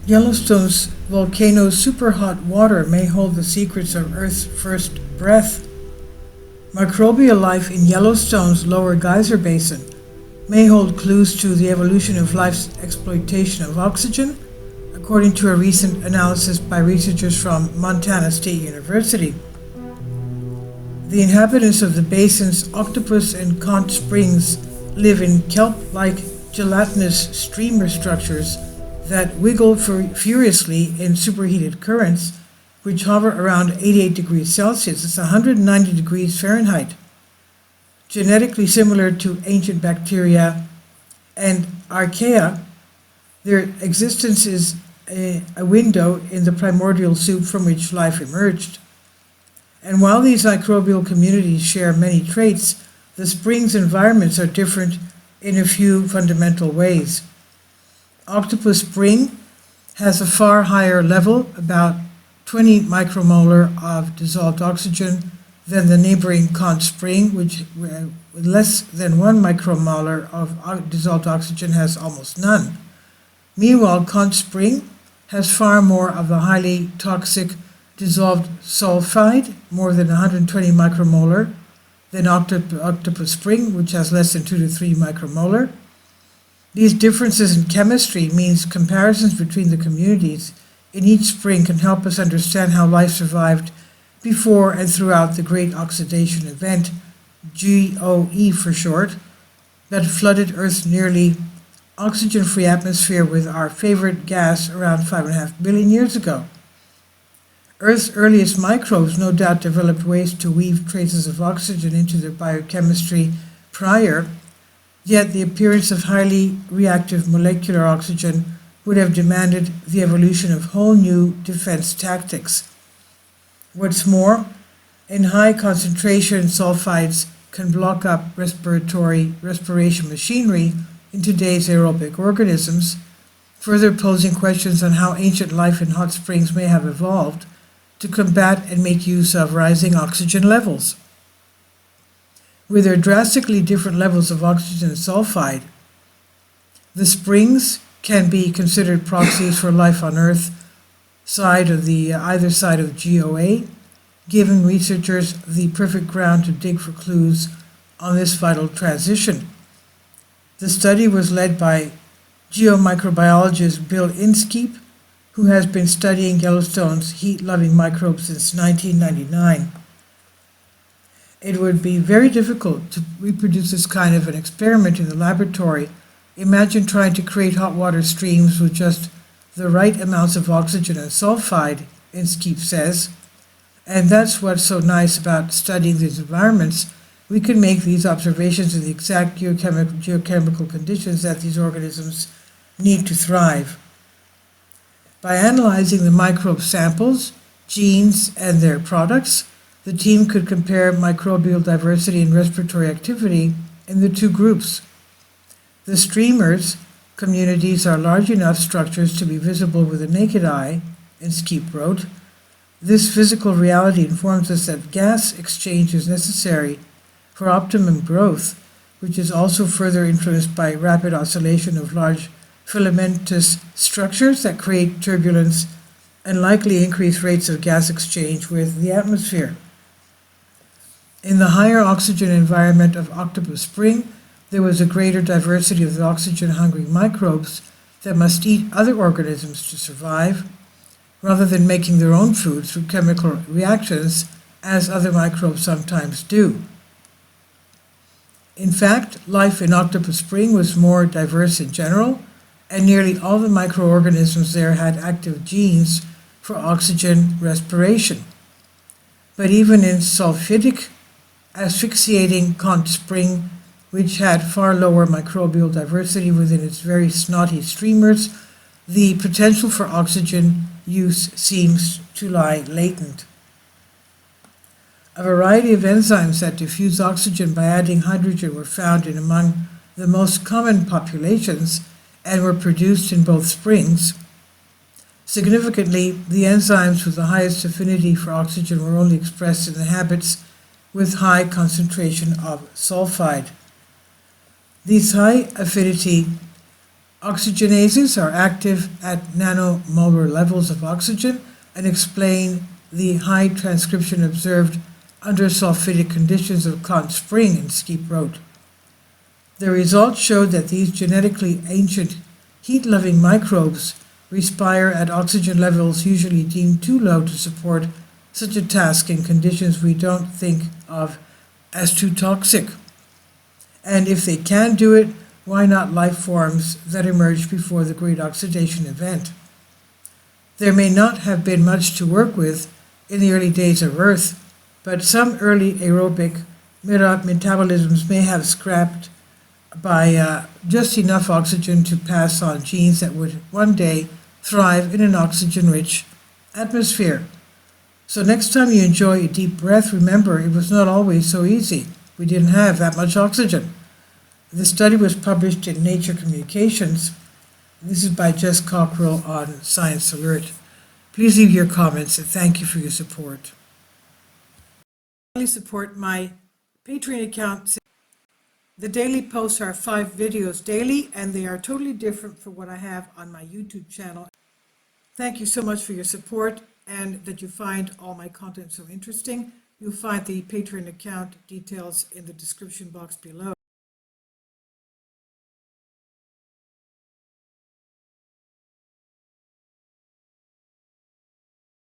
Yellowstone's volcano's superhot water may hold the secrets of Earth's first breath. Microbial life in Yellowstone's lower geyser basin may hold clues to the evolution of life's exploitation of oxygen, according to a recent analysis by researchers from Montana State University. The inhabitants of the basin's octopus and conch springs live in kelp-like gelatinous streamer structures that wiggle furiously in superheated currents, which hover around 88 degrees Celsius. It's 190 degrees Fahrenheit. Genetically similar to ancient bacteria and archaea, their existence is a window in the primordial soup from which life emerged. And while these microbial communities share many traits, the spring's environments are different in a few fundamental ways. Octopus Spring has a far higher level, about 20 micromolar of dissolved oxygen, than the neighboring Conch Spring, which with less than 1 micromolar of dissolved oxygen has almost none. Meanwhile, Conch Spring has far more of the highly toxic dissolved sulfide, more than 120 micromolar, than Octopus Spring, which has less than 2 to 3 micromolar. These differences in chemistry means comparisons between the communities in each spring can help us understand how life survived before and throughout the Great Oxidation Event, GOE for short, that flooded Earth's nearly oxygen-free atmosphere with our favorite gas around 5.5 billion years ago. Earth's earliest microbes no doubt developed ways to weave traces of oxygen into their biochemistry prior, yet the appearance of highly reactive molecular oxygen would have demanded the evolution of whole new defense tactics. What's more, in high concentration, sulfides can block up respiration machinery in today's aerobic organisms, further posing questions on how ancient life in hot springs may have evolved to combat and make use of rising oxygen levels. With their drastically different levels of oxygen and sulfide, the springs can be considered proxies for life on Earth either side of GOA, giving researchers the perfect ground to dig for clues on this vital transition. The study was led by geomicrobiologist Bill Inskeep, who has been studying Yellowstone's heat-loving microbes since 1999. It would be very difficult to reproduce this kind of an experiment in the laboratory. Imagine trying to create hot water streams with just the right amounts of oxygen and sulfide, Inskeep says. And that's what's so nice about studying these environments. We can make these observations in the exact geochemical conditions that these organisms need to thrive. By analyzing the microbe samples, genes, and their products, the team could compare microbial diversity and respiratory activity in the two groups. The streamers communities are large enough structures to be visible with the naked eye, Inskeep wrote. This physical reality informs us that gas exchange is necessary for optimum growth, which is also further influenced by rapid oscillation of large filamentous structures that create turbulence and likely increase rates of gas exchange with the atmosphere. In the higher oxygen environment of Octopus Spring, there was a greater diversity of the oxygen-hungry microbes that must eat other organisms to survive, rather than making their own food through chemical reactions, as other microbes sometimes do. In fact, life in Octopus Spring was more diverse in general, and nearly all the microorganisms there had active genes for oxygen respiration. But even in sulfidic, asphyxiating Conch Spring, which had far lower microbial diversity within its very snotty streamers, the potential for oxygen use seems to lie latent. A variety of enzymes that diffuse oxygen by adding hydrogen were found in among the most common populations and were produced in both springs. Significantly, the enzymes with the highest affinity for oxygen were only expressed in the habits with high concentration of sulfide. These high affinity Oxygenases are active at nanomolar levels of oxygen and explain the high transcription observed under sulfidic conditions of Cotton Spring and Steep Road. The results showed that these genetically ancient, heat-loving microbes respire at oxygen levels usually deemed too low to support such a task in conditions we don't think of as too toxic. And if they can do it, why not life forms that emerged before the Great Oxidation event? There may not have been much to work with in the early days of Earth, but some early aerobic metabolisms may have scrapped by just enough oxygen to pass on genes that would one day thrive in an oxygen-rich atmosphere. So next time you enjoy a deep breath, remember it was not always so easy. We didn't have that much oxygen. This study was published in Nature Communications. This is by Jess Cockrell on Science Alert. Please leave your comments and thank you for your support. Please support my Patreon account. The daily posts are 5 videos daily, and they are totally different from what I have on my YouTube channel. Thank you so much for your support and that you find all my content so interesting. You'll find the Patreon account details in the description box below.